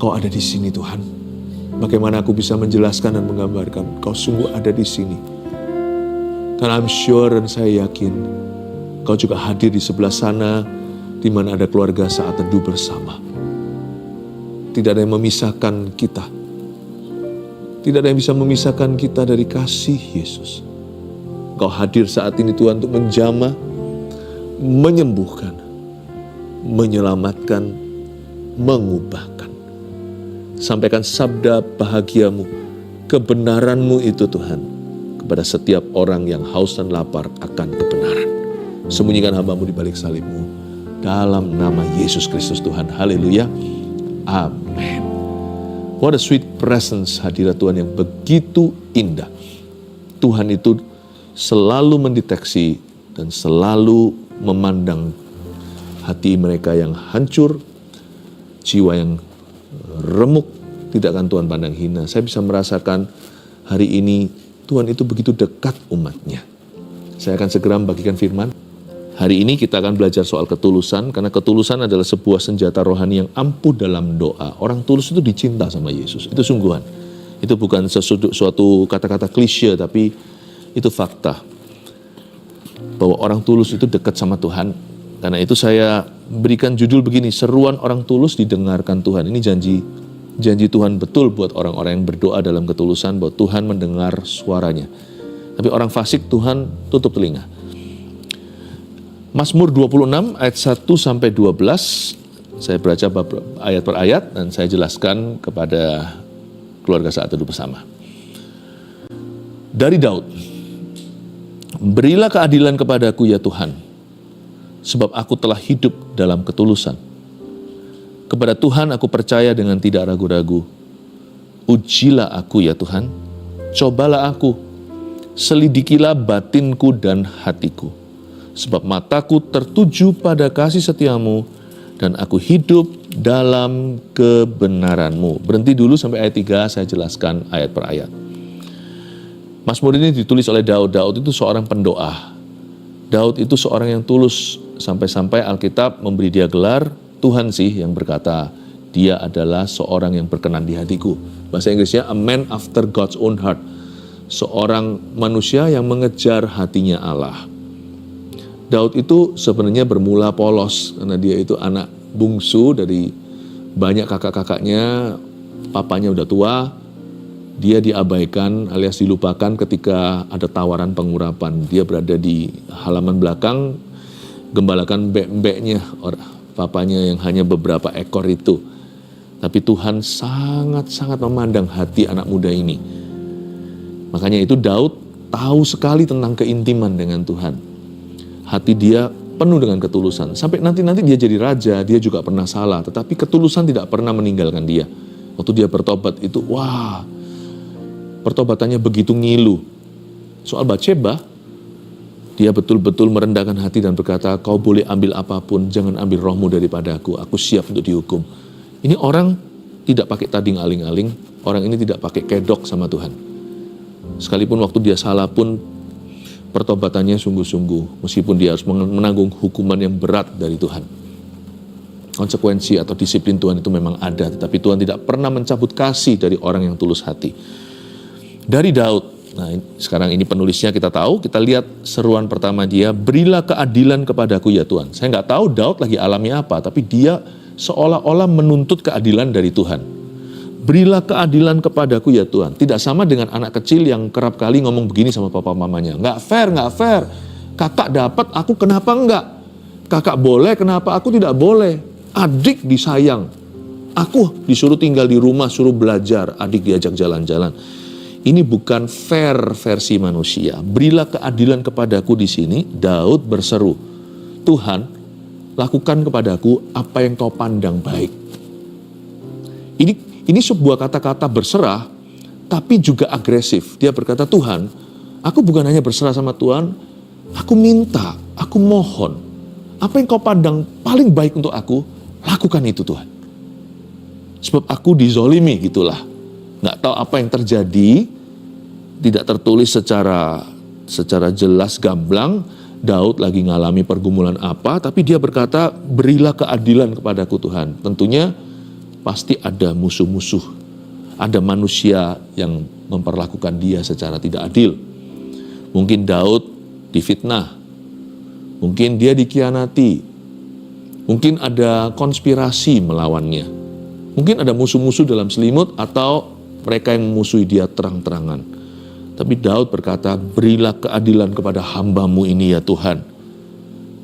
Kau ada di sini Tuhan. Bagaimana aku bisa menjelaskan dan menggambarkan Kau sungguh ada di sini. Dan I'm sure dan saya yakin Kau juga hadir di sebelah sana di mana ada keluarga saat teduh bersama. Tidak ada yang memisahkan kita. Tidak ada yang bisa memisahkan kita dari kasih Yesus. Kau hadir saat ini Tuhan untuk menjamah, menyembuhkan, menyelamatkan, mengubahkan. Sampaikan sabda bahagiamu, kebenaranmu itu Tuhan, kepada setiap orang yang haus dan lapar akan kebenaran. Sembunyikan hamba-Mu di balik salib-Mu. Dalam nama Yesus Kristus Tuhan. Haleluya. Amin. What a sweet presence hadirat Tuhan yang begitu indah. Tuhan itu selalu mendeteksi dan selalu memandang hati mereka yang hancur, jiwa yang remuk, tidak akan Tuhan pandang hina. Saya bisa merasakan hari ini Tuhan itu begitu dekat umatnya. Saya akan segera membagikan firman. Hari ini kita akan belajar soal ketulusan, karena ketulusan adalah sebuah senjata rohani yang ampuh dalam doa. Orang tulus itu dicinta sama Yesus, itu sungguhan. Itu bukan suatu kata-kata klise, tapi itu fakta. Bahwa orang tulus itu dekat sama Tuhan. Karena itu saya berikan judul begini, seruan orang tulus didengarkan Tuhan. Ini janji Tuhan betul buat orang-orang yang berdoa dalam ketulusan, bahwa Tuhan mendengar suaranya. Tapi orang fasik Tuhan tutup telinga. Mazmur 26 ayat 1 sampai 12, saya baca ayat per ayat dan saya jelaskan kepada keluarga saat teduh bersama. Dari Daud, berilah keadilan kepadaku ya Tuhan, sebab aku telah hidup dalam ketulusan. Kepada Tuhan aku percaya dengan tidak ragu-ragu. Ujilah aku ya Tuhan, cobalah aku, selidikilah batinku dan hatiku. Sebab mataku tertuju pada kasih setiamu dan aku hidup dalam kebenaranmu. Berhenti dulu sampai ayat 3, saya jelaskan ayat per ayat. Mazmur ini ditulis oleh Daud. Daud itu seorang pendoa. Daud itu seorang yang tulus. Sampai-sampai Alkitab memberi dia gelar, Tuhan sih yang berkata, dia adalah seorang yang berkenan di hatiku. Bahasa Inggrisnya, a man after God's own heart. Seorang manusia yang mengejar hatinya Allah. Daud itu sebenarnya bermula polos karena dia itu anak bungsu dari banyak kakak-kakaknya, papanya udah tua, dia diabaikan alias dilupakan ketika ada tawaran pengurapan. Dia berada di halaman belakang, gembalakan mbek-mbeknya, papanya yang hanya beberapa ekor itu. Tapi Tuhan sangat-sangat memandang hati anak muda ini. Makanya itu Daud tahu sekali tentang keintiman dengan Tuhan. Hati dia penuh dengan ketulusan. Sampai nanti dia jadi raja, dia juga pernah salah. Tetapi ketulusan tidak pernah meninggalkan dia. Waktu dia bertobat itu, wah, pertobatannya begitu ngilu. Soal Batsheba, dia betul-betul merendahkan hati dan berkata, kau boleh ambil apapun, jangan ambil rohmu daripada aku siap untuk dihukum. Ini orang tidak pakai tading aling-aling, orang ini tidak pakai kedok sama Tuhan. Sekalipun waktu dia salah pun, pertobatannya sungguh-sungguh, meskipun dia harus menanggung hukuman yang berat dari Tuhan. Konsekuensi atau disiplin Tuhan itu memang ada, tetapi Tuhan tidak pernah mencabut kasih dari orang yang tulus hati. Dari Daud, nah sekarang ini penulisnya kita tahu, kita lihat seruan pertama dia, berilah keadilan kepadaku ya Tuhan. Saya nggak tahu Daud lagi alami apa, tapi dia seolah-olah menuntut keadilan dari Tuhan. Berilah keadilan kepadaku ya Tuhan. Tidak sama dengan anak kecil yang kerap kali ngomong begini sama papa mamanya. Nggak fair. Kakak dapat, aku kenapa enggak? Kakak boleh, kenapa aku tidak boleh? Adik disayang. Aku disuruh tinggal di rumah, suruh belajar. Adik diajak jalan-jalan. Ini bukan fair versi manusia. Berilah keadilan kepadaku di sini. Daud berseru, Tuhan, lakukan kepadaku apa yang kau pandang baik. Ini sebuah kata-kata berserah, tapi juga agresif. Dia berkata, Tuhan, aku bukan hanya berserah sama Tuhan, aku minta, aku mohon. Apa yang kau pandang paling baik untuk aku, lakukan itu Tuhan. Sebab aku dizolimi gitulah. Nggak tahu apa yang terjadi, tidak tertulis secara jelas gamblang, Daud lagi ngalami pergumulan apa, tapi dia berkata, berilah keadilan kepadaku Tuhan. Tentunya pasti ada musuh-musuh. Ada manusia yang memperlakukan dia secara tidak adil. Mungkin Daud difitnah. Mungkin dia dikhianati. Mungkin ada konspirasi melawannya. Mungkin ada musuh-musuh dalam selimut atau mereka yang memusuhi dia terang-terangan. Tapi Daud berkata, berilah keadilan kepada hamba-Mu ini ya Tuhan.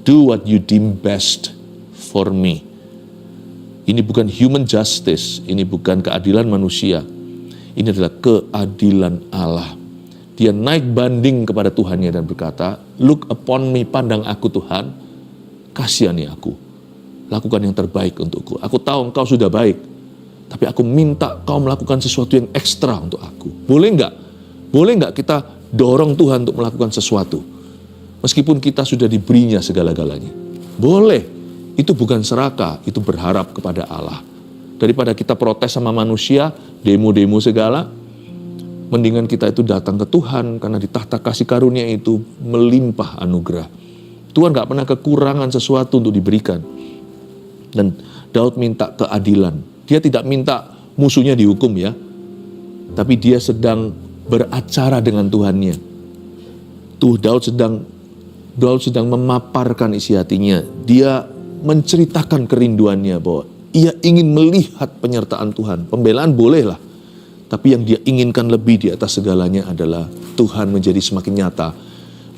Do what you deem best for me. Ini bukan human justice, ini bukan keadilan manusia. Ini adalah keadilan Allah. Dia naik banding kepada Tuhannya dan berkata, look upon me, pandang aku Tuhan, kasihani aku. Lakukan yang terbaik untukku. Aku tahu engkau sudah baik, tapi aku minta kau melakukan sesuatu yang ekstra untuk aku. Boleh enggak? Boleh enggak kita dorong Tuhan untuk melakukan sesuatu? Meskipun kita sudah diberinya segala-galanya. Boleh. Itu bukan serakah, itu berharap kepada Allah. Daripada kita protes sama manusia, demo-demo segala, mendingan kita itu datang ke Tuhan, karena di tahta kasih karunia itu melimpah anugerah. Tuhan gak pernah kekurangan sesuatu untuk diberikan. Dan Daud minta keadilan. Dia tidak minta musuhnya dihukum ya, tapi dia sedang beracara dengan Tuhannya. Daud sedang memaparkan isi hatinya. Dia menceritakan kerinduannya bahwa ia ingin melihat penyertaan Tuhan. Pembelaan bolehlah, tapi yang dia inginkan lebih di atas segalanya adalah Tuhan menjadi semakin nyata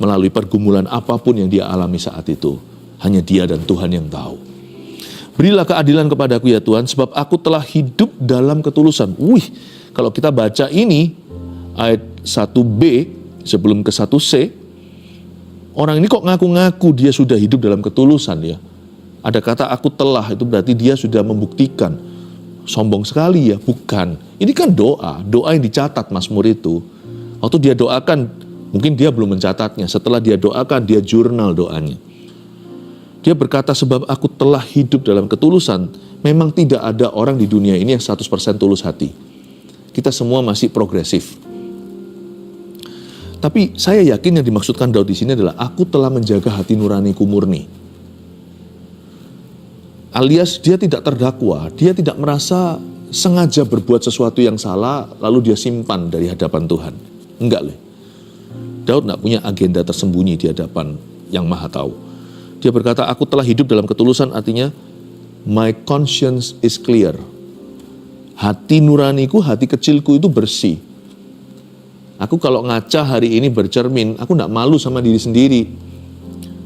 melalui pergumulan apapun yang dia alami saat itu. Hanya dia dan Tuhan yang tahu. Berilah keadilan kepadaku ya Tuhan, sebab aku telah hidup dalam ketulusan. Kalau kita baca ini, ayat 1b sebelum ke 1c, orang ini kok ngaku-ngaku dia sudah hidup dalam ketulusan ya. Ada kata aku telah, itu berarti dia sudah membuktikan. Sombong sekali ya, bukan. Ini kan doa yang dicatat Mazmur itu. Waktu dia doakan, mungkin dia belum mencatatnya. Setelah dia doakan, dia jurnal doanya. Dia berkata, sebab aku telah hidup dalam ketulusan. Memang tidak ada orang di dunia ini yang 100% tulus hati. Kita semua masih progresif. Tapi saya yakin yang dimaksudkan Daud di sini adalah aku telah menjaga hati nuraniku murni. Alias dia tidak terdakwa, dia tidak merasa sengaja berbuat sesuatu yang salah lalu dia simpan dari hadapan Tuhan. Enggak loh. Daud tidak punya agenda tersembunyi di hadapan yang Maha Tahu. Dia berkata, aku telah hidup dalam ketulusan, artinya my conscience is clear. Hati nuraniku, hati kecilku itu bersih. Aku kalau ngaca hari ini bercermin, aku tidak malu sama diri sendiri.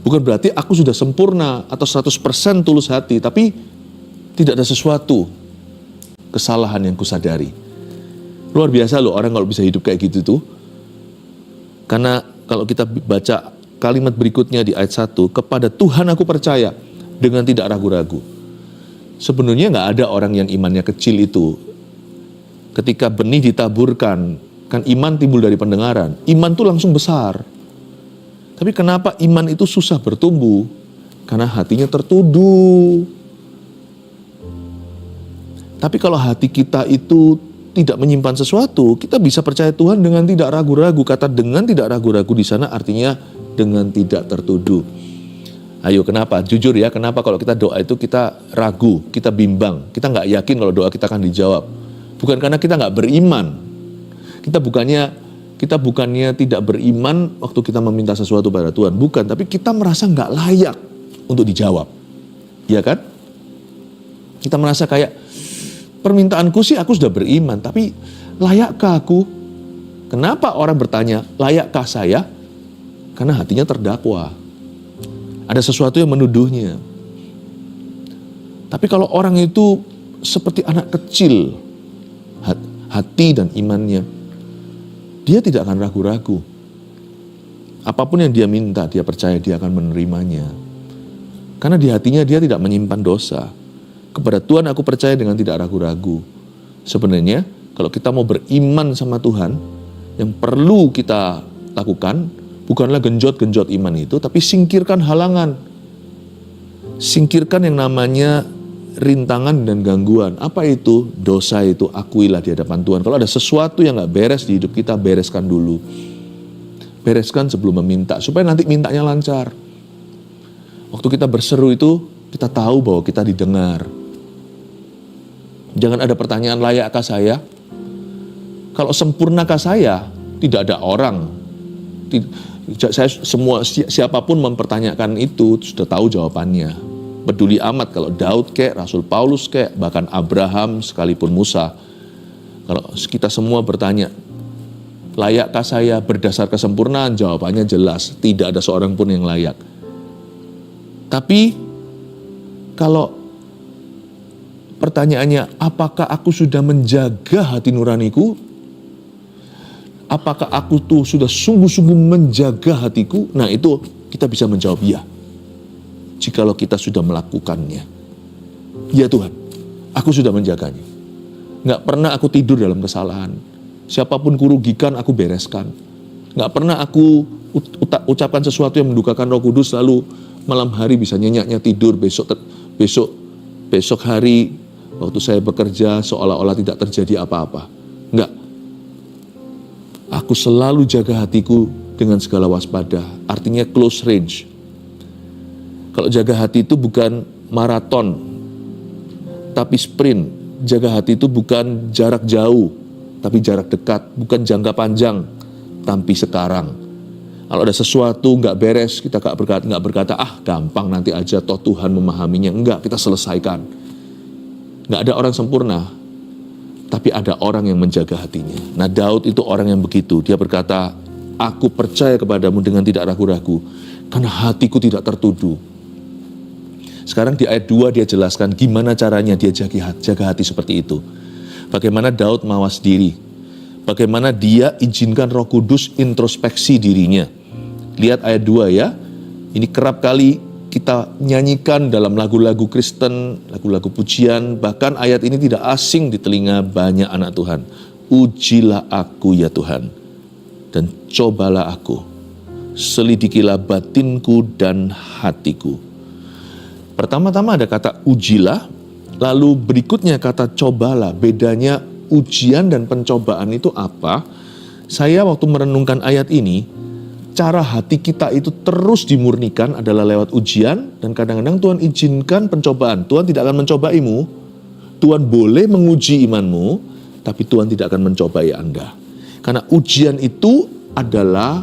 Bukan berarti aku sudah sempurna atau 100% tulus hati, tapi tidak ada sesuatu kesalahan yang kusadari. Luar biasa loh orang kalau bisa hidup kayak gitu tuh. Karena kalau kita baca kalimat berikutnya di ayat 1, kepada Tuhan aku percaya dengan tidak ragu-ragu. Sebenarnya nggak ada orang yang imannya kecil itu. Ketika benih ditaburkan, kan iman timbul dari pendengaran. Iman tuh langsung besar. Tapi kenapa iman itu susah bertumbuh? Karena hatinya tertuduh. Tapi kalau hati kita itu tidak menyimpan sesuatu, kita bisa percaya Tuhan dengan tidak ragu-ragu. Kata dengan tidak ragu-ragu di sana artinya dengan tidak tertuduh. Ayo kenapa? Jujur ya, kenapa kalau kita doa itu kita ragu, kita bimbang, kita nggak yakin kalau doa kita akan dijawab. Bukan karena kita nggak beriman. Kita bukannya tidak beriman waktu kita meminta sesuatu pada Tuhan. Bukan, tapi kita merasa nggak layak untuk dijawab. Iya kan? Kita merasa kayak, permintaanku sih aku sudah beriman, tapi layakkah aku? Kenapa orang bertanya, layakkah saya? Karena hatinya terdakwa. Ada sesuatu yang menuduhnya. Tapi kalau orang itu seperti anak kecil, hati dan imannya, dia tidak akan ragu-ragu. Apapun yang dia minta, dia percaya dia akan menerimanya. Karena di hatinya dia tidak menyimpan dosa. Kepada Tuhan aku percaya dengan tidak ragu-ragu. Sebenarnya kalau kita mau beriman sama Tuhan, yang perlu kita lakukan bukanlah genjot-genjot iman itu, tapi singkirkan halangan. Singkirkan yang namanya rintangan dan gangguan. Apa itu? Dosa itu akuilah di hadapan Tuhan. Kalau ada sesuatu yang gak beres di hidup kita, bereskan dulu. Bereskan sebelum meminta, supaya nanti mintanya lancar. Waktu kita berseru itu, kita tahu bahwa kita didengar. Jangan ada pertanyaan, layakkah saya? Kalau sempurnakah saya? Tidak ada orang. Saya siapapun mempertanyakan itu sudah tahu jawabannya. Peduli amat kalau Daud kek, Rasul Paulus kek, bahkan Abraham sekalipun Musa. Kalau kita semua bertanya, layakkah saya berdasar kesempurnaan? Jawabannya jelas, tidak ada seorang pun yang layak. Tapi kalau pertanyaannya, apakah aku sudah menjaga hati nuraniku? Apakah aku tuh sudah sungguh-sungguh menjaga hatiku? Nah, itu kita bisa menjawab ya. Jikalau kita sudah melakukannya. Ya Tuhan, aku sudah menjaganya. Nggak pernah aku tidur dalam kesalahan. Siapapun kurugikan, aku bereskan. Nggak pernah aku ucapkan sesuatu yang mendukakan Roh Kudus, lalu malam hari bisa nyenyaknya tidur, besok hari waktu saya bekerja seolah-olah tidak terjadi apa-apa. Enggak. Aku selalu jaga hatiku dengan segala waspada. Artinya close range. Kalau jaga hati itu bukan maraton, tapi sprint. Jaga hati itu bukan jarak jauh, tapi jarak dekat. Bukan jangka panjang, tapi sekarang. Kalau ada sesuatu nggak beres, kita nggak berkata, gampang nanti aja, toh Tuhan memahaminya. Enggak, kita selesaikan. Nggak ada orang sempurna, tapi ada orang yang menjaga hatinya. Nah, Daud itu orang yang begitu. Dia berkata, aku percaya kepadamu dengan tidak ragu-ragu, karena hatiku tidak tertuduh. Sekarang di ayat 2 dia jelaskan gimana caranya dia jaga hati seperti itu. Bagaimana Daud mawas diri. Bagaimana dia izinkan Roh Kudus introspeksi dirinya. Lihat ayat 2 ya. Ini kerap kali kita nyanyikan dalam lagu-lagu Kristen, lagu-lagu pujian. Bahkan ayat ini tidak asing di telinga banyak anak Tuhan. Ujilah aku ya Tuhan, dan cobalah aku. Selidikilah batinku dan hatiku. Pertama-tama ada kata ujilah, lalu berikutnya kata cobalah. Bedanya ujian dan pencobaan itu apa? Saya waktu merenungkan ayat ini, cara hati kita itu terus dimurnikan adalah lewat ujian, dan kadang-kadang Tuhan izinkan pencobaan. Tuhan tidak akan mencobaimu, Tuhan boleh menguji imanmu, tapi Tuhan tidak akan mencobai Anda. Karena ujian itu adalah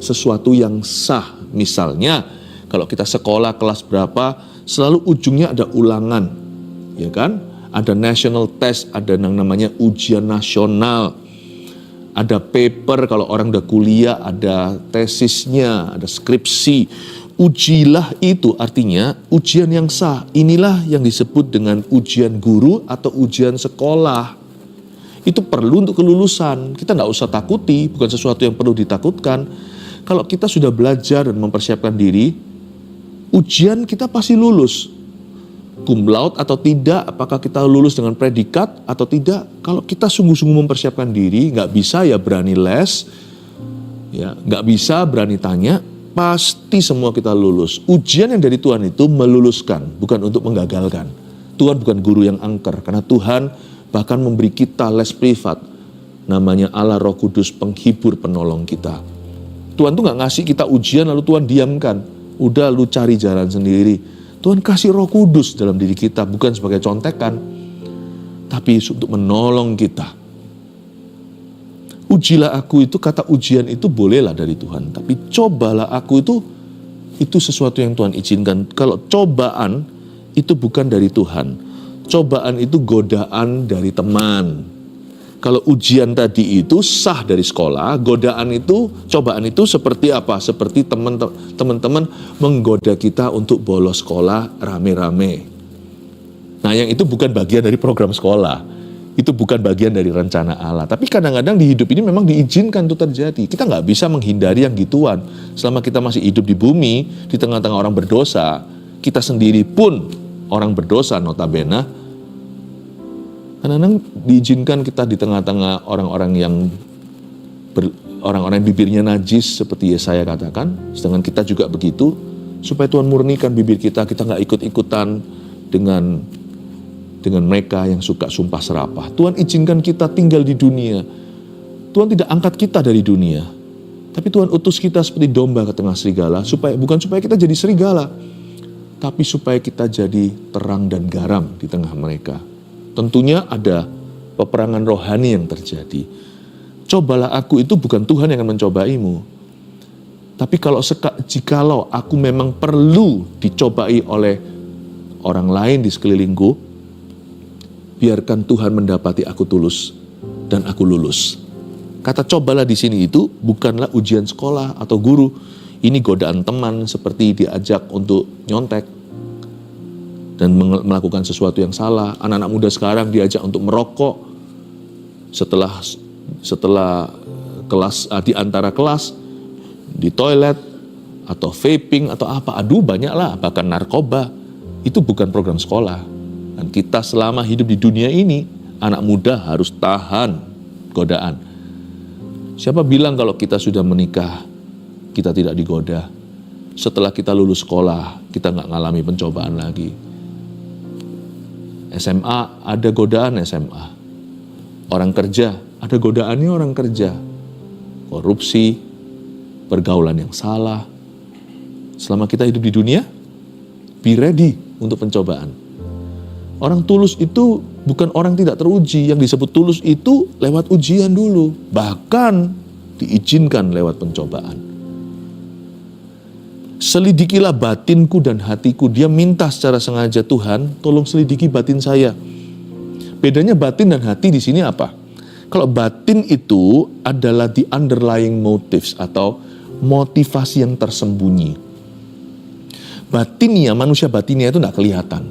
sesuatu yang sah. Misalnya, kalau kita sekolah kelas berapa, selalu ujungnya ada ulangan, ya kan? Ada national test, ada yang namanya ujian nasional. Ada paper, kalau orang udah kuliah, ada tesisnya, ada skripsi. Ujilah itu artinya ujian yang sah. Inilah yang disebut dengan ujian guru atau ujian sekolah. Itu perlu untuk kelulusan. Kita nggak usah takuti, bukan sesuatu yang perlu ditakutkan. Kalau kita sudah belajar dan mempersiapkan diri, ujian kita pasti lulus. Cum laude atau tidak, apakah kita lulus dengan predikat atau tidak. Kalau kita sungguh-sungguh mempersiapkan diri, nggak bisa ya berani les, ya nggak bisa berani tanya, pasti semua kita lulus. Ujian yang dari Tuhan itu meluluskan, bukan untuk menggagalkan. Tuhan bukan guru yang angker, karena Tuhan bahkan memberi kita les privat. Namanya Allah Roh Kudus, penghibur penolong kita. Tuhan tuh nggak ngasih kita ujian lalu Tuhan diamkan. Udah lu cari jalan sendiri. Tuhan kasih Roh Kudus dalam diri kita, bukan sebagai contekan, tapi untuk menolong kita. Ujilah aku itu, kata ujian itu bolehlah dari Tuhan, tapi cobalah aku itu sesuatu yang Tuhan izinkan. Kalau cobaan itu bukan dari Tuhan. Cobaan itu godaan dari teman. Kalau ujian tadi itu sah dari sekolah, cobaan itu seperti apa? Seperti teman-teman menggoda kita untuk bolos sekolah rame-rame. Nah, yang itu bukan bagian dari program sekolah. Itu bukan bagian dari rencana Allah. Tapi kadang-kadang di hidup ini memang diizinkan itu terjadi. Kita nggak bisa menghindari yang gituan. Selama kita masih hidup di bumi, di tengah-tengah orang berdosa, kita sendiri pun orang berdosa notabene. Kadang-kadang diizinkan kita di tengah-tengah orang-orang yang bibirnya najis seperti Yesaya katakan, sedangkan kita juga begitu, supaya Tuhan murnikan bibir kita nggak ikut-ikutan dengan mereka yang suka sumpah serapah. Tuhan izinkan kita tinggal di dunia. Tuhan tidak angkat kita dari dunia, tapi Tuhan utus kita seperti domba ke tengah serigala, bukan supaya kita jadi serigala, tapi supaya kita jadi terang dan garam di tengah mereka. Tentunya ada peperangan rohani yang terjadi. Cobalah aku itu bukan Tuhan yang akan mencobaimu. Tapi jikalau aku memang perlu dicobai oleh orang lain di sekelilingku, biarkan Tuhan mendapati aku tulus dan aku lulus. Kata cobalah di sini itu bukanlah ujian sekolah atau guru. Ini godaan teman seperti diajak untuk nyontek dan melakukan sesuatu yang salah. Anak-anak muda sekarang diajak untuk merokok setelah kelas, di antara kelas, di toilet, atau vaping atau apa. Aduh banyaklah, bahkan narkoba. Itu bukan program sekolah. Dan kita selama hidup di dunia ini, anak muda harus tahan godaan. Siapa bilang kalau kita sudah menikah, kita tidak digoda? Setelah kita lulus sekolah, kita nggak ngalami pencobaan lagi. SMA, ada godaan SMA. Orang kerja, ada godaannya orang kerja. Korupsi, pergaulan yang salah. Selama kita hidup di dunia, be ready untuk pencobaan. Orang tulus itu bukan orang tidak teruji. Yang disebut tulus itu lewat ujian dulu. Bahkan diizinkan lewat pencobaan. Selidikilah batinku dan hatiku. Dia minta secara sengaja, Tuhan tolong selidiki batin saya. Bedanya batin dan hati di sini apa? Kalau batin itu adalah the underlying motives atau motivasi yang tersembunyi. Batinnya, manusia batinnya itu nggak kelihatan.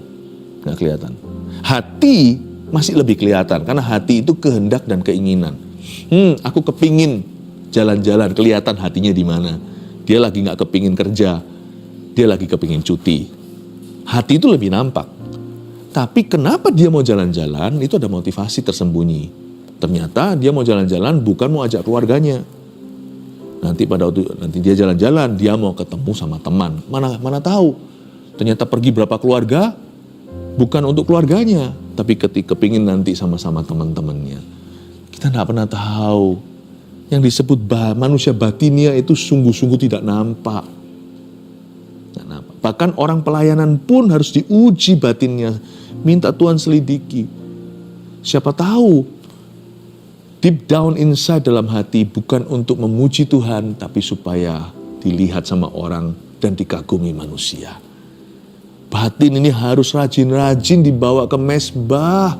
Hati masih lebih kelihatan karena hati itu kehendak dan keinginan. Aku kepingin jalan-jalan, kelihatan hatinya di mana. Dia lagi nggak kepingin kerja, dia lagi kepingin cuti. Hati itu lebih nampak. Tapi kenapa dia mau jalan-jalan? Itu ada motivasi tersembunyi. Ternyata dia mau jalan-jalan bukan mau ajak keluarganya. Nanti dia jalan-jalan, dia mau ketemu sama teman. Mana tahu? Ternyata pergi berapa keluarga? Bukan untuk keluarganya, tapi ketika kepingin nanti sama-sama teman-temannya. Kita tidak pernah tahu. Yang disebut manusia batinnya itu sungguh-sungguh tidak nampak. Bahkan orang pelayanan pun harus diuji batinnya. Minta Tuhan selidiki. Siapa tahu, deep down inside dalam hati bukan untuk memuji Tuhan, tapi supaya dilihat sama orang dan dikagumi manusia. Batin ini harus rajin-rajin dibawa ke mezbah.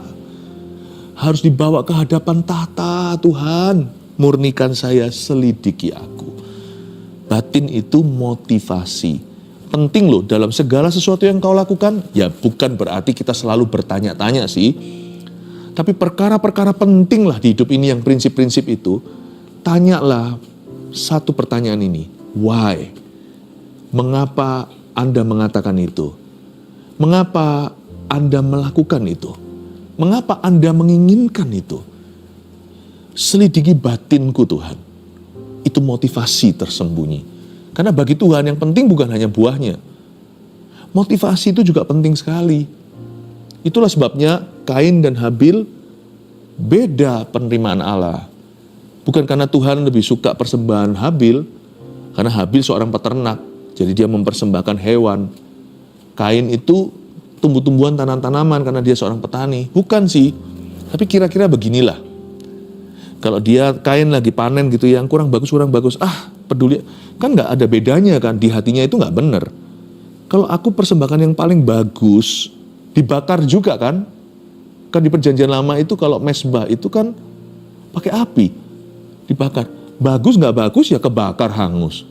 Harus dibawa ke hadapan tahta. Tuhan, murnikan saya, selidiki aku. Batin itu motivasi. Penting loh dalam segala sesuatu yang kau lakukan. Ya bukan berarti kita selalu bertanya-tanya sih. Tapi perkara-perkara penting lah di hidup ini yang prinsip-prinsip itu. Tanyalah satu pertanyaan ini. Why? Mengapa Anda mengatakan itu? Mengapa Anda melakukan itu? Mengapa Anda menginginkan itu? Selidiki batinku Tuhan. Itu motivasi tersembunyi. Karena bagi Tuhan yang penting bukan hanya buahnya. Motivasi itu juga penting sekali. Itulah sebabnya Kain dan Habil beda penerimaan Allah. Bukan karena Tuhan lebih suka persembahan Habil, karena Habil seorang peternak, jadi dia mempersembahkan hewan. Kain itu tumbuh-tumbuhan tanaman-tanaman karena dia seorang petani. Bukan sih, tapi kira-kira beginilah. Kalau dia Kain lagi panen gitu yang kurang bagus, peduli. Kan gak ada bedanya kan, di hatinya itu gak benar. Kalau aku persembahkan yang paling bagus, dibakar juga kan. Kan di perjanjian lama itu kalau mezbah itu kan pakai api. Dibakar. Bagus gak bagus ya kebakar hangus.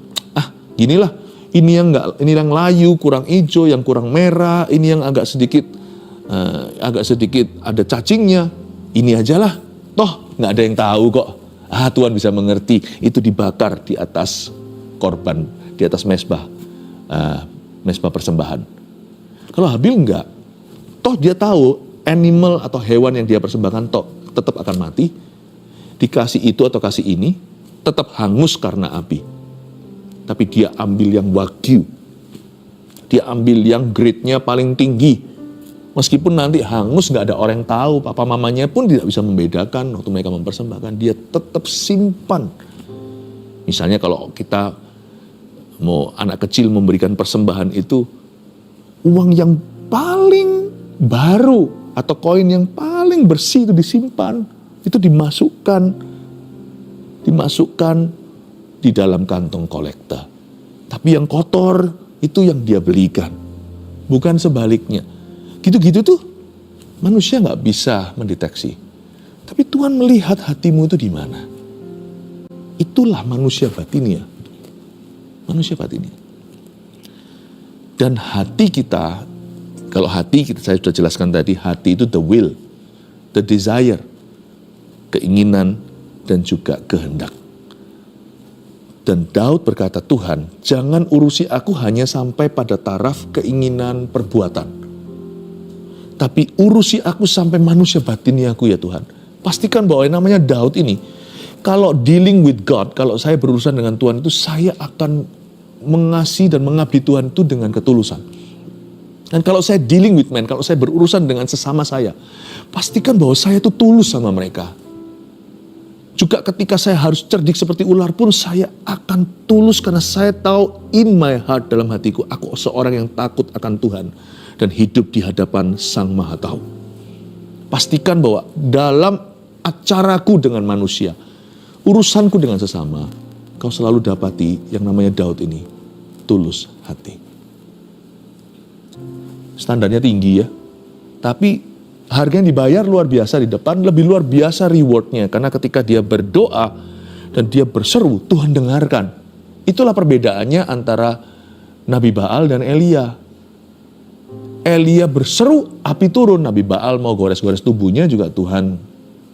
Ginilah. Ini yang layu, kurang hijau, yang kurang merah, ini yang agak sedikit ada cacingnya. Ini ajalah, toh nggak ada yang tahu kok. Tuhan bisa mengerti. Itu dibakar di atas korban, di atas mezbah persembahan. Kalau Habil enggak, toh dia tahu animal atau hewan yang dia persembahkan toh tetap akan mati. Dikasih itu atau kasih ini, tetap hangus karena api. Tapi dia ambil yang wagyu. Dia ambil yang grade-nya paling tinggi. Meskipun nanti hangus gak ada orang yang tahu. Papa mamanya pun tidak bisa membedakan waktu mereka mempersembahkan. Dia tetap simpan. Misalnya kalau kita mau anak kecil memberikan persembahan itu. Uang yang paling baru atau koin yang paling yang bersih itu disimpan, itu dimasukkan di dalam kantong kolekta. Tapi yang kotor itu yang dia belikan, bukan sebaliknya. Gitu-gitu tuh manusia nggak bisa mendeteksi. Tapi Tuhan melihat hatimu itu di mana. Itulah manusia batinnya. Manusia batinnya. Dan hati kita, kalau hati kita, saya sudah jelaskan tadi, hati itu the will, the desire, keinginan dan juga kehendak. Dan Daud berkata, Tuhan, jangan urusi aku hanya sampai pada taraf keinginan perbuatan. Tapi urusi aku sampai manusia batinnya aku ya Tuhan. Pastikan bahwa yang namanya Daud ini, kalau dealing with God, kalau saya berurusan dengan Tuhan itu, saya akan mengasihi dan mengabdi Tuhan itu dengan ketulusan. Dan kalau saya dealing with man, kalau saya berurusan dengan sesama saya, pastikan bahwa saya itu tulus sama mereka. Juga ketika saya harus cerdik seperti ular pun, saya akan tulus karena saya tahu in my heart, dalam hatiku, aku seorang yang takut akan Tuhan dan hidup di hadapan Sang Maha Tahu. Pastikan bahwa dalam acaraku dengan manusia, urusanku dengan sesama, kau selalu dapati yang namanya Daud ini, tulus hati. Standarnya tinggi ya, tapi harga yang dibayar luar biasa di depan, lebih luar biasa rewardnya. Karena ketika dia berdoa dan dia berseru, Tuhan dengarkan. Itulah perbedaannya antara Nabi Baal dan Elia. Elia berseru, api turun. Nabi Baal mau gores-gores tubuhnya juga Tuhan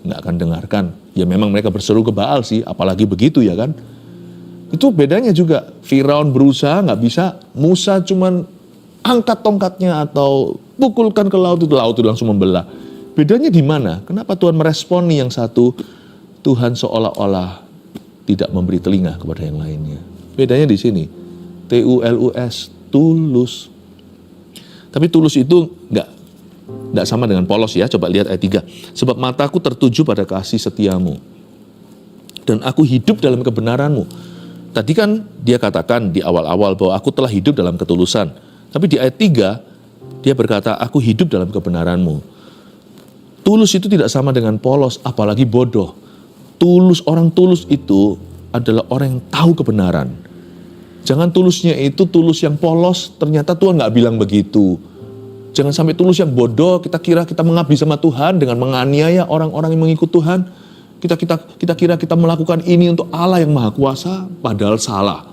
nggak akan dengarkan. Ya memang mereka berseru ke Baal sih, apalagi begitu ya kan. Itu bedanya juga. Firaun berusaha nggak bisa, Musa cuman angkat tongkatnya atau pukulkan ke laut itu langsung membelah. Bedanya di mana? Kenapa Tuhan meresponi yang satu, Tuhan seolah-olah tidak memberi telinga kepada yang lainnya. Bedanya di sini. TULUS, tulus. Tapi tulus itu enggak sama dengan polos ya. Coba lihat ayat 3. Sebab mataku tertuju pada kasih setiamu. Dan aku hidup dalam kebenaranmu. Tadi kan dia katakan di awal-awal bahwa aku telah hidup dalam ketulusan. Tapi di ayat 3, dia berkata, aku hidup dalam kebenaranmu. Tulus itu tidak sama dengan polos, apalagi bodoh. Orang tulus itu adalah orang yang tahu kebenaran. Jangan tulusnya itu tulus yang polos, ternyata Tuhan nggak bilang begitu. Jangan sampai tulus yang bodoh, kita kira kita mengabdi sama Tuhan dengan menganiaya orang-orang yang mengikut Tuhan. Kita kira kita melakukan ini untuk Allah yang Maha Kuasa, padahal salah.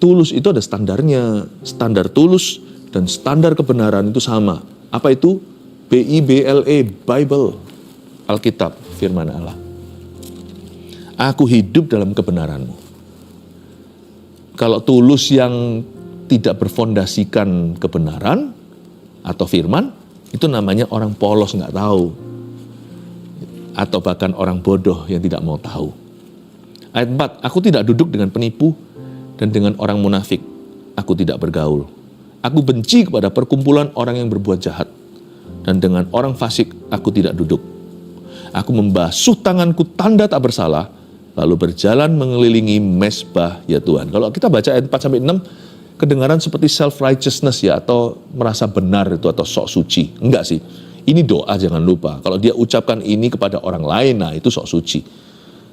Tulus itu ada standarnya, standar tulus dan standar kebenaran itu sama. Apa itu? BIBLE, Bible, Alkitab, firman Allah. Aku hidup dalam kebenaranmu. Kalau tulus yang tidak berfondasikan kebenaran atau firman, itu namanya orang polos nggak tahu. Atau bahkan orang bodoh yang tidak mau tahu. Ayat 4, aku tidak duduk dengan penipu, dan dengan orang munafik, aku tidak bergaul. Aku benci kepada perkumpulan orang yang berbuat jahat. Dan dengan orang fasik, aku tidak duduk. Aku membasuh tanganku tanda tak bersalah, lalu berjalan mengelilingi mezbah ya Tuhan. Kalau kita baca ayat 4-6, kedengaran seperti self-righteousness ya, atau merasa benar itu, atau sok suci. Enggak sih, ini doa jangan lupa. Kalau dia ucapkan ini kepada orang lain, nah itu sok suci.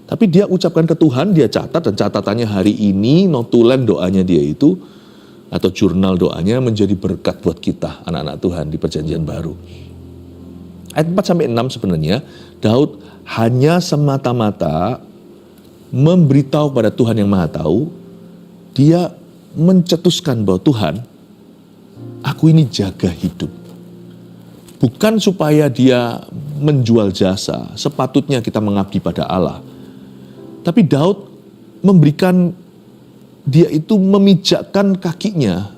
Tapi dia ucapkan ke Tuhan, dia catat, dan catatannya hari ini, notulen doanya dia itu, atau jurnal doanya menjadi berkat buat kita, anak-anak Tuhan di perjanjian baru. Ayat 4-6 sebenarnya, Daud hanya semata-mata memberitahu kepada Tuhan yang Maha Tahu, dia mencetuskan bahwa Tuhan, aku ini jaga hidup. Bukan supaya dia menjual jasa, sepatutnya kita mengabdi pada Allah. Tapi Daud memberikan, dia itu memijakkan kakinya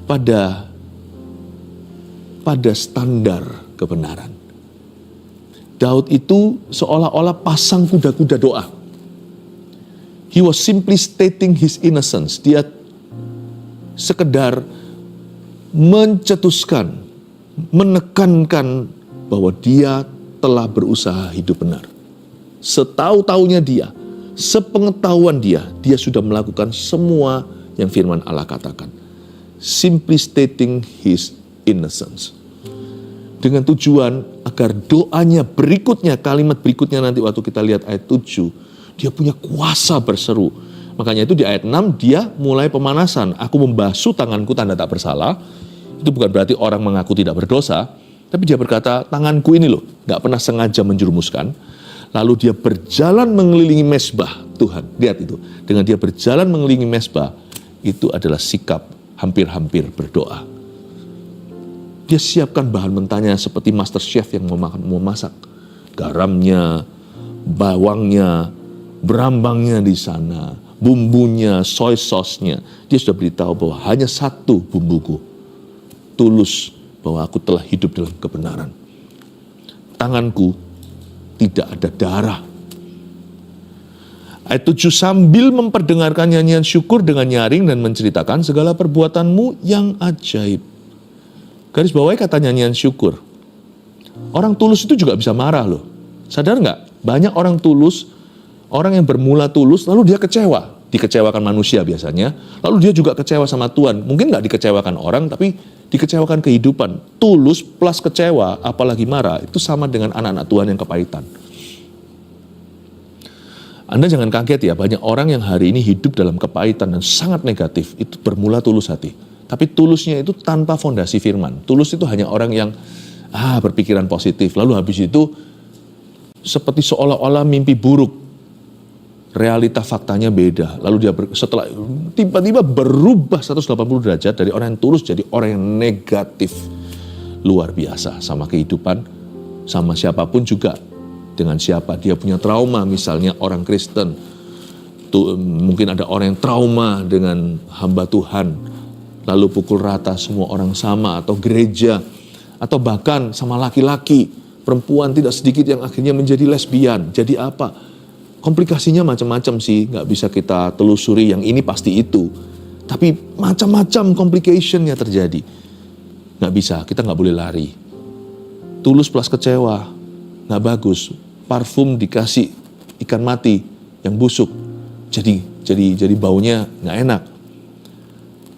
pada standar kebenaran. Daud itu seolah-olah pasang kuda-kuda doa. He was simply stating his innocence. Dia sekedar mencetuskan, menekankan bahwa dia telah berusaha hidup benar. Setahu-tahunya dia, sepengetahuan dia sudah melakukan semua yang firman Allah katakan. Simply stating his innocence. dengan tujuan agar doanya berikutnya, kalimat berikutnya nanti waktu kita lihat ayat 7, dia punya kuasa berseru. Makanya itu di ayat 6 dia mulai pemanasan. Aku membasuh tanganku tanda tak bersalah. Itu bukan berarti orang mengaku tidak berdosa, tapi dia berkata, tanganku ini loh, gak pernah sengaja menjerumuskan. Lalu dia berjalan mengelilingi mezbah Tuhan. Lihat itu, dengan dia berjalan mengelilingi mezbah, itu adalah sikap hampir-hampir berdoa. Dia siapkan bahan mentahnya seperti master chef yang mau masak. Garamnya, bawangnya, berambangnya di sana, bumbunya, soy sauce-nya. Dia sudah beritahu bahwa hanya satu bumbuku, tulus bahwa aku telah hidup dalam kebenaran. Tanganku tidak ada darah. Ayat 7, sambil memperdengarkan nyanyian syukur dengan nyaring dan menceritakan segala perbuatanmu yang ajaib. Garis bawahi kata nyanyian syukur. Orang tulus itu juga bisa marah loh. Sadar nggak? Banyak orang tulus, orang yang bermula tulus, lalu dia kecewa. Dikecewakan manusia biasanya, lalu dia juga kecewa sama Tuhan. Mungkin nggak dikecewakan orang, tapi dikecewakan kehidupan. Tulus plus kecewa, apalagi marah, itu sama dengan anak-anak Tuhan yang kepahitan. Anda jangan kaget ya, banyak orang yang hari ini hidup dalam kepahitan dan sangat negatif, itu bermula tulus hati. Tapi tulusnya itu tanpa fondasi firman. Tulus itu hanya orang yang berpikiran positif, lalu habis itu seperti seolah-olah mimpi buruk. Realita faktanya beda. Lalu dia setelah tiba-tiba berubah 180 derajat dari orang yang tulus jadi orang yang negatif. Luar biasa sama kehidupan, sama siapapun juga. Dengan siapa dia punya trauma, misalnya orang Kristen. Mungkin ada orang yang trauma dengan hamba Tuhan. Lalu pukul rata semua orang sama, atau gereja, atau bahkan sama laki-laki, perempuan tidak sedikit yang akhirnya menjadi lesbian. Jadi apa? Komplikasinya macam-macam sih, nggak bisa kita telusuri yang ini pasti itu. Tapi macam-macam complication-nya terjadi. Nggak bisa, kita nggak boleh lari. Tulus plus kecewa, nggak bagus. Parfum dikasih ikan mati yang busuk, jadi baunya nggak enak.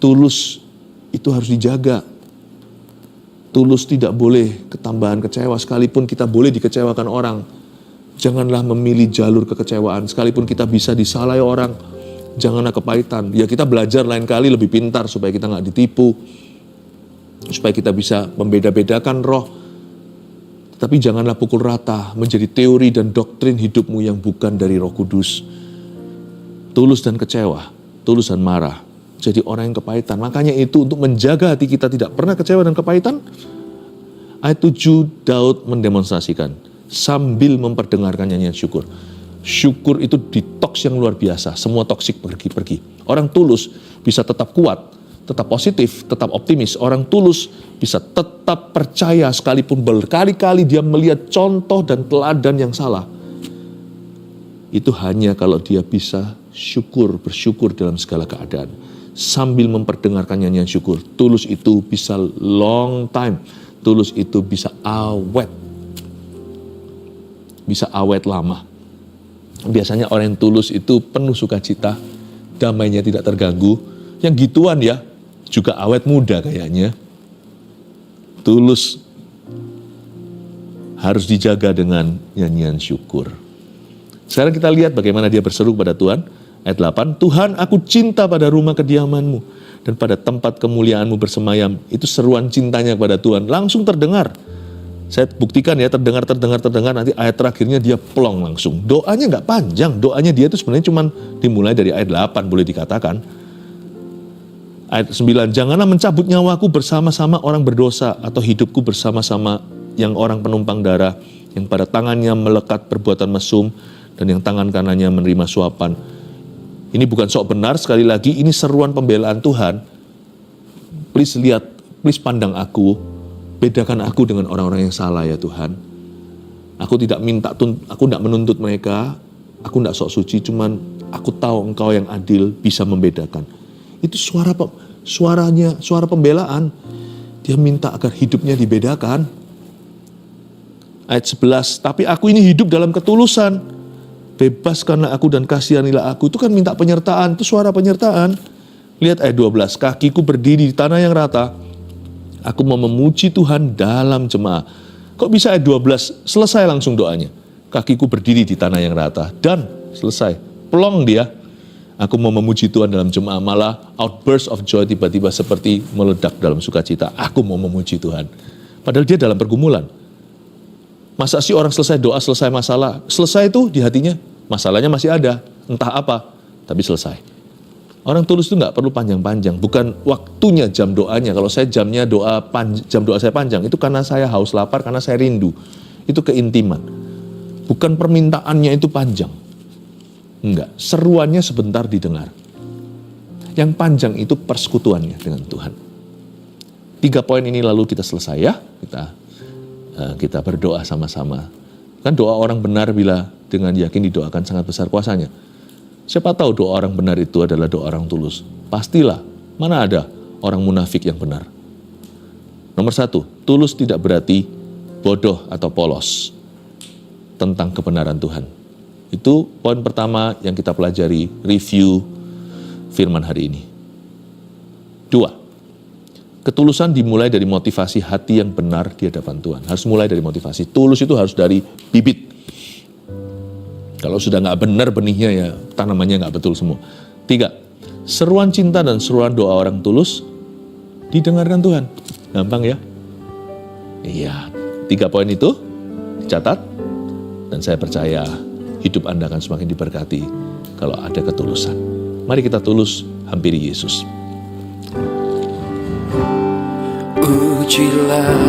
Tulus itu harus dijaga. Tulus tidak boleh ketambahan kecewa, sekalipun kita boleh dikecewakan orang. Janganlah memilih jalur kekecewaan, sekalipun kita bisa disalahi orang. Janganlah kepahitan. Ya kita belajar lain kali lebih pintar supaya kita nggak ditipu, supaya kita bisa membeda-bedakan roh. Tapi janganlah pukul rata menjadi teori dan doktrin hidupmu yang bukan dari Roh Kudus. Tulus dan kecewa, tulus dan marah. Jadi orang yang kepahitan. Makanya itu untuk menjaga hati kita tidak pernah kecewa dan kepahitan. Ayat 7 Daud mendemonstrasikan sambil memperdengarkan nyanyian syukur. Syukur itu detox yang luar biasa. Semua toksik pergi. Orang tulus bisa tetap kuat, tetap positif, tetap optimis. Orang tulus bisa tetap percaya sekalipun berkali-kali dia melihat contoh dan teladan yang salah. Itu hanya kalau dia bisa bersyukur dalam segala keadaan. Sambil memperdengarkan nyanyian syukur. Tulus itu bisa long time. Tulus itu bisa awet. Bisa awet lama. Biasanya orang yang tulus itu penuh sukacita. Damainya tidak terganggu. Yang gituan ya, juga awet muda kayaknya. Tulus harus dijaga dengan nyanyian syukur. Sekarang kita lihat bagaimana dia berseru pada Tuhan. Ayat 8, Tuhan aku cinta pada rumah kediaman-Mu dan pada tempat kemuliaan-Mu bersemayam. Itu seruan cintanya kepada Tuhan. Langsung terdengar. Saya buktikan ya, terdengar. Nanti ayat terakhirnya dia plong langsung. Doanya nggak panjang. Doanya dia itu sebenarnya cuma dimulai dari ayat 8 boleh dikatakan. Ayat 9, janganlah mencabut nyawaku bersama-sama orang berdosa atau hidupku bersama-sama yang orang penumpang darah, yang pada tangannya melekat perbuatan mesum dan yang tangan kanannya menerima suapan. Ini bukan sok benar, sekali lagi ini seruan pembelaan Tuhan. Please lihat, please pandang aku, bedakan aku dengan orang-orang yang salah ya Tuhan. Aku tidak menuntut mereka, aku tidak sok suci, cuman aku tahu Engkau yang adil bisa membedakan. Itu suara pembelaan. Dia minta agar hidupnya dibedakan. Ayat 11, tapi aku ini hidup dalam ketulusan. Bebaskanlah aku dan kasihanilah aku. Itu kan minta penyertaan, itu suara penyertaan. Lihat ayat 12, kakiku berdiri di tanah yang rata. Aku mau memuji Tuhan dalam jemaah. Kok bisa ayat 12 selesai langsung doanya. Kakiku berdiri di tanah yang rata dan selesai. Plong dia. Aku mau memuji Tuhan dalam jemaah, malah outburst of joy tiba-tiba seperti meledak dalam sukacita. Aku mau memuji Tuhan. Padahal dia dalam pergumulan. Masa sih orang selesai doa, selesai masalah. Selesai itu di hatinya, masalahnya masih ada. Entah apa, tapi selesai. Orang tulus itu nggak perlu panjang-panjang. Bukan waktunya jam doanya. Kalau saya jamnya jam doa saya panjang, itu karena saya haus lapar, karena saya rindu. Itu keintiman. Bukan permintaannya itu panjang. Enggak, seruannya sebentar didengar. Yang panjang itu persekutuannya dengan Tuhan. 3 poin ini lalu kita selesai ya. Kita berdoa sama-sama. Kan doa orang benar bila dengan yakin didoakan sangat besar kuasanya. Siapa tahu doa orang benar itu adalah doa orang tulus. Pastilah, mana ada orang munafik yang benar. Nomor 1, tulus tidak berarti bodoh atau polos tentang kebenaran Tuhan. Itu poin pertama yang kita pelajari, review firman hari ini. 2, ketulusan dimulai dari motivasi hati yang benar di hadapan Tuhan. Harus mulai dari motivasi. Tulus itu harus dari bibit. Kalau sudah nggak benar benihnya ya tanamannya nggak betul semua. 3, seruan cinta dan seruan doa orang tulus didengarkan Tuhan. Gampang ya? Iya, 3 poin itu dicatat dan saya percaya hidup Anda akan semakin diberkati kalau ada ketulusan. Mari kita tulus hampiri Yesus. Ujilah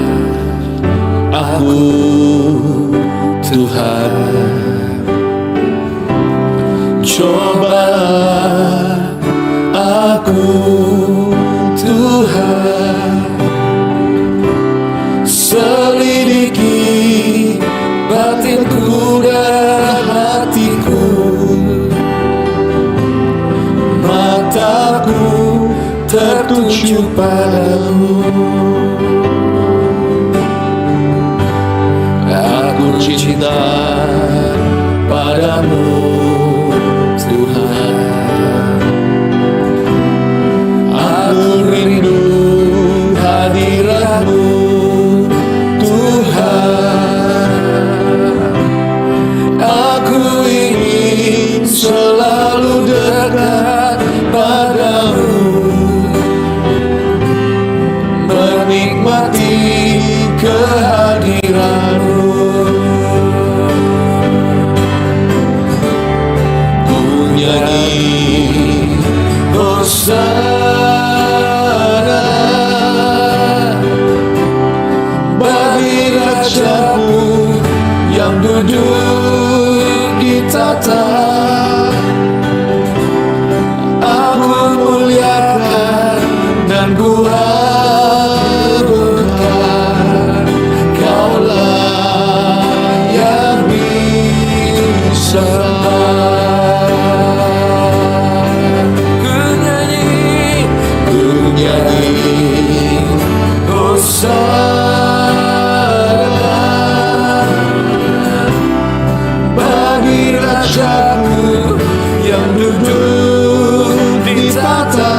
aku Tuhan, cobalah aku Tuhan, selidiki batinku dan hatiku, mataku tertuju padamu. Aku cinta padamu Tuhan, aku rindu hadirat-Mu Tuhan. Aku ingin selalu dekat padamu, menikmati kehadiran-Mu. Ku nyanyi hosana bagi Rajaku yang duduk di tata. Aku muliakan dan ku agungkan, Kaulah yang bisa. Ku nyanyi hosana bagi Rajaku yang duduk di tata.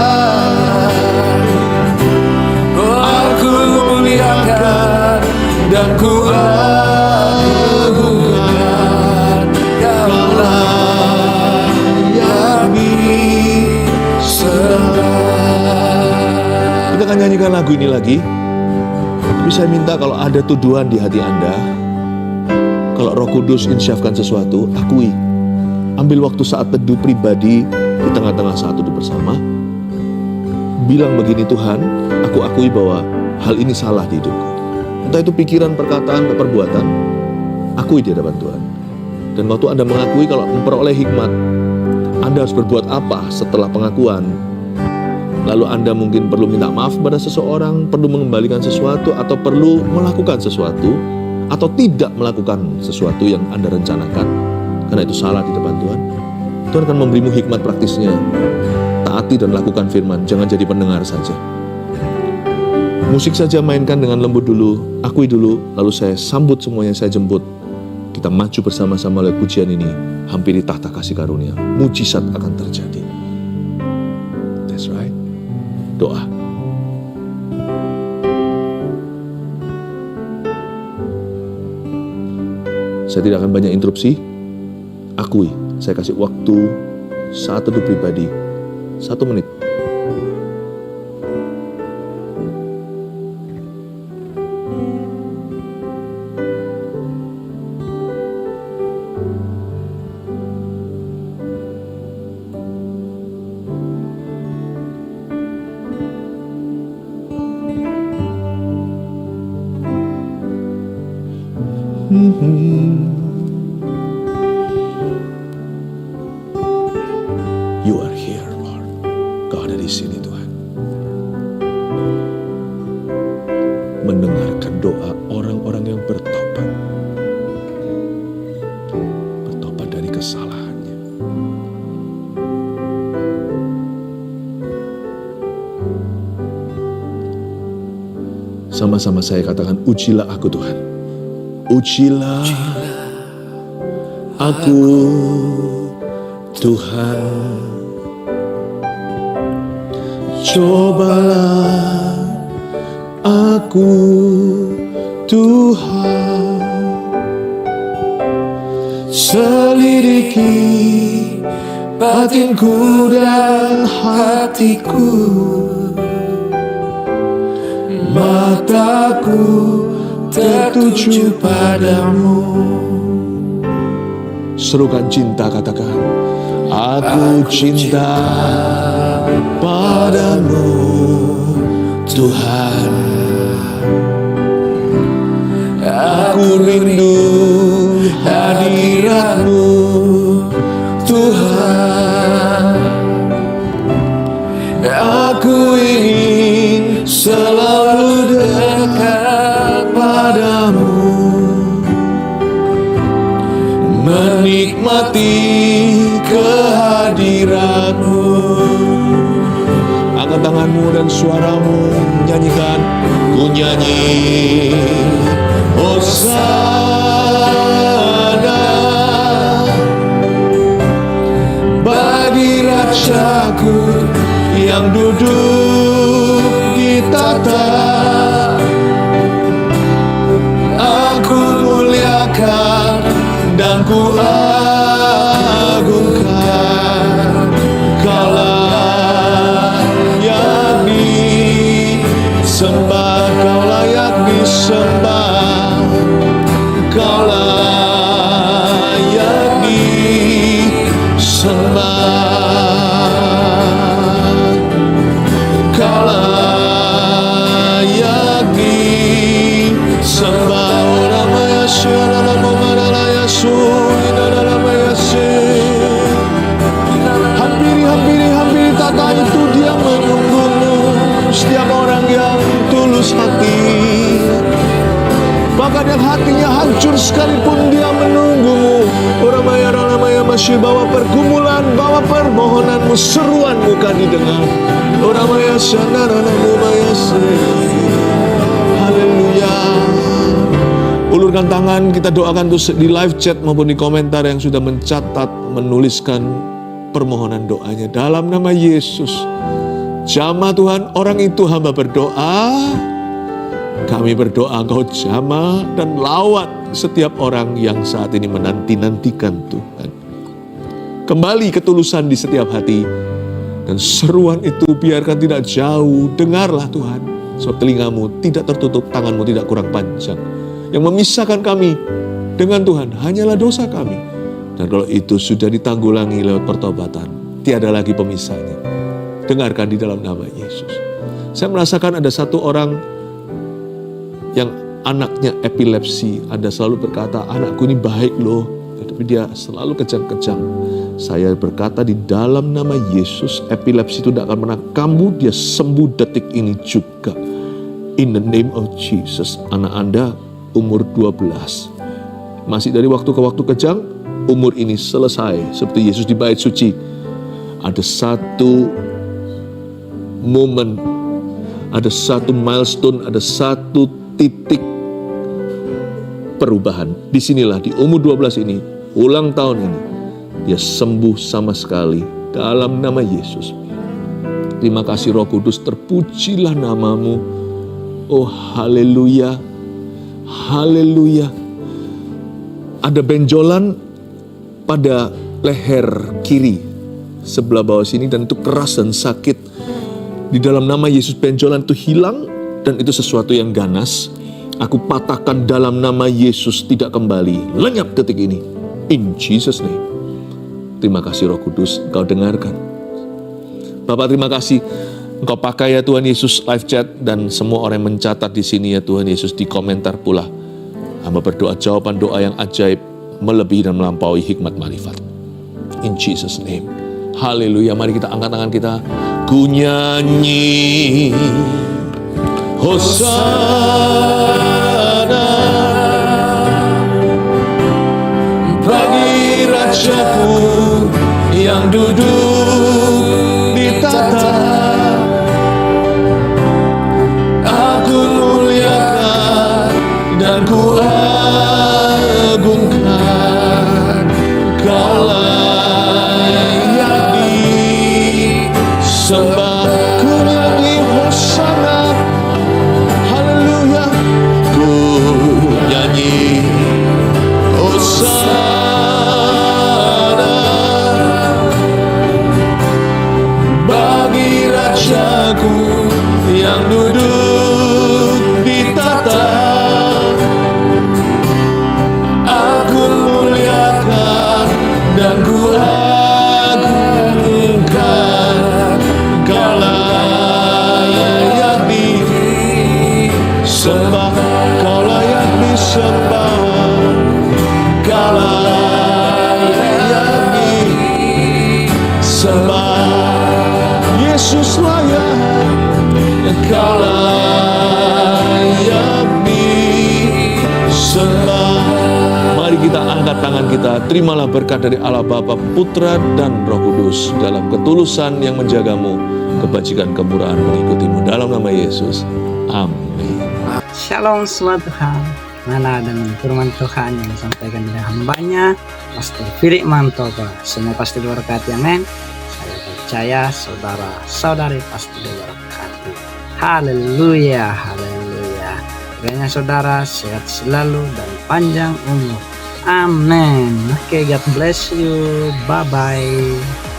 Aku muliakan dan ku agungkan, Kaulah yang bisa. Kita akan nyanyikan lagu ini lagi. Tapi saya minta kalau ada tuduhan di hati Anda, kalau Roh Kudus insyafkan sesuatu, akui. Ambil waktu saat teduh pribadi di tengah-tengah saat teduh bersama. Bilang begini, Tuhan, aku akui bahwa hal ini salah di hidupku. Entah itu pikiran, perkataan, atau perbuatan, akui di hadapan Tuhan. Dan waktu Anda mengakui, kalau memperoleh hikmat, Anda harus berbuat apa setelah pengakuan. Lalu Anda mungkin perlu minta maaf kepada seseorang, perlu mengembalikan sesuatu, atau perlu melakukan sesuatu, atau tidak melakukan sesuatu yang Anda rencanakan, karena itu salah di depan Tuhan. Tuhan akan memberimu hikmat praktisnya. Taati dan lakukan firman, jangan jadi pendengar saja. Musik saja mainkan dengan lembut dulu, akui dulu, lalu saya sambut semuanya, saya jemput. Kita maju bersama-sama lewat pujian ini, hampiri tahta kasih karunia. Mujizat akan terjadi. That's right. Doa. Saya tidak akan banyak interupsi. Akui, saya kasih waktu saat teduh pribadi 1 menit. You are here, Lord. Kau ada di sini, Tuhan. Mendengarkan doa orang-orang yang bertobat. Bertobat dari kesalahannya. Sama-sama saya katakan, ujilah aku, Tuhan. Ujilah aku, Tuhan. Cobalah aku, Tuhan. Selidiki batinku dan hatiku. Mataku tertuju padamu. Serukan cinta, katakan, aku cinta padamu, Tuhan. Aku rindu hadirat-Mu, Tuhan. Aku ingin selalu dekat padamu, menikmati kehadirat-Mu. Angkat tanganmu dan suaramu, nyanyikan. Ku nyanyi Hosana bagi Rajaku yang duduk di tahta. Aku muliakan dan ku agungkan. Kaulah yang disembah, Kau layak disembah. Kaulah yang disembah. Kaulah yang disembah. Ramaya syarala mumarala ramaya hampiri tata itu dia menunggumu. Setiap orang yang tulus hati, bahkan yang hatinya hancur sekalipun dia menunggumu. Ramaya masih bawa pergumulan, bawa permohonanmu, seruanmu kan didengar. Ramaya syanaranamu mayase. Haleluya. Ulurkan tangan, kita doakan tuh di live chat maupun di komentar yang sudah mencatat, menuliskan permohonan doanya. Dalam nama Yesus, jamah Tuhan, orang itu hamba berdoa. Kami berdoa, Engkau jamah dan lawat setiap orang yang saat ini menanti-nantikan Tuhan. Kembali ketulusan di setiap hati. Dan seruan itu biarkan tidak jauh. Dengarlah Tuhan, sebab telingamu tidak tertutup, tanganmu tidak kurang panjang. Yang memisahkan kami dengan Tuhan hanyalah dosa kami. Dan kalau itu sudah ditanggulangi lewat pertobatan, tiada lagi pemisahnya. Dengarkan di dalam nama Yesus. Saya merasakan ada satu orang yang anaknya epilepsi. Ada selalu berkata, anakku ini baik loh, tapi dia selalu kejang-kejang. Saya berkata di dalam nama Yesus, epilepsi itu tidak akan pernah kambuh, dia sembuh detik ini juga. In the name of Jesus. Anak Anda umur 12. Masih dari waktu ke waktu kejang, umur ini selesai. Seperti Yesus di bait suci. Ada satu momen, ada satu milestone, ada satu titik perubahan. Disinilah di umur 12 ini, ulang tahun ini, dia sembuh sama sekali dalam nama Yesus. Terima kasih Roh Kudus, terpujilah namamu. Oh haleluya. Haleluya. Ada benjolan pada leher kiri sebelah bawah sini, dan itu keras dan sakit. Di dalam nama Yesus benjolan itu hilang, dan itu sesuatu yang ganas. Aku patahkan dalam nama Yesus, tidak kembali. Lenyap detik ini. In Jesus name. Terima kasih Roh Kudus, Engkau dengarkan. Bapak, terima kasih Engkau pakai ya Tuhan Yesus live chat, dan semua orang yang mencatat di sini ya Tuhan Yesus, di komentar pula. Hamba berdoa jawaban doa yang ajaib, melebihi dan melampaui hikmat marifat. In Jesus name. Haleluya. Mari kita angkat tangan kita. Ku nyanyi Hosana bagi Rajaku yang duduk di tahta. Aku muliakan dan ku agungkan, Kau layak disembah. Ku nyanyi Hosana, haleluya. Ku nyanyi Hosana bagi Rajaku yang duduk di tahta. Aku muliakan dan ku agungkan, Kau layak disembah, Kau layak disembah, Kau layak disembah. Yesus layak, Kau layak disembah. Mari kita angkat tangan kita. Terimalah berkat dari Allah Bapa, Putra, dan Roh Kudus dalam ketulusan yang menjagamu, kebajikan, kemurahan mengikutimu. Dalam nama Yesus. Amin. Shalom sobat Tuhan. Mana dengan firman Tuhan yang disampaikan oleh hambanya Pastor Firi Mantoba. Semua pasti diberkati, amin. Saya percaya saudara-saudari pasti diberkati. Haleluya, haleluya. Kiranya saudara sehat selalu dan panjang umur. Amin. Oke, God bless you. Bye-bye.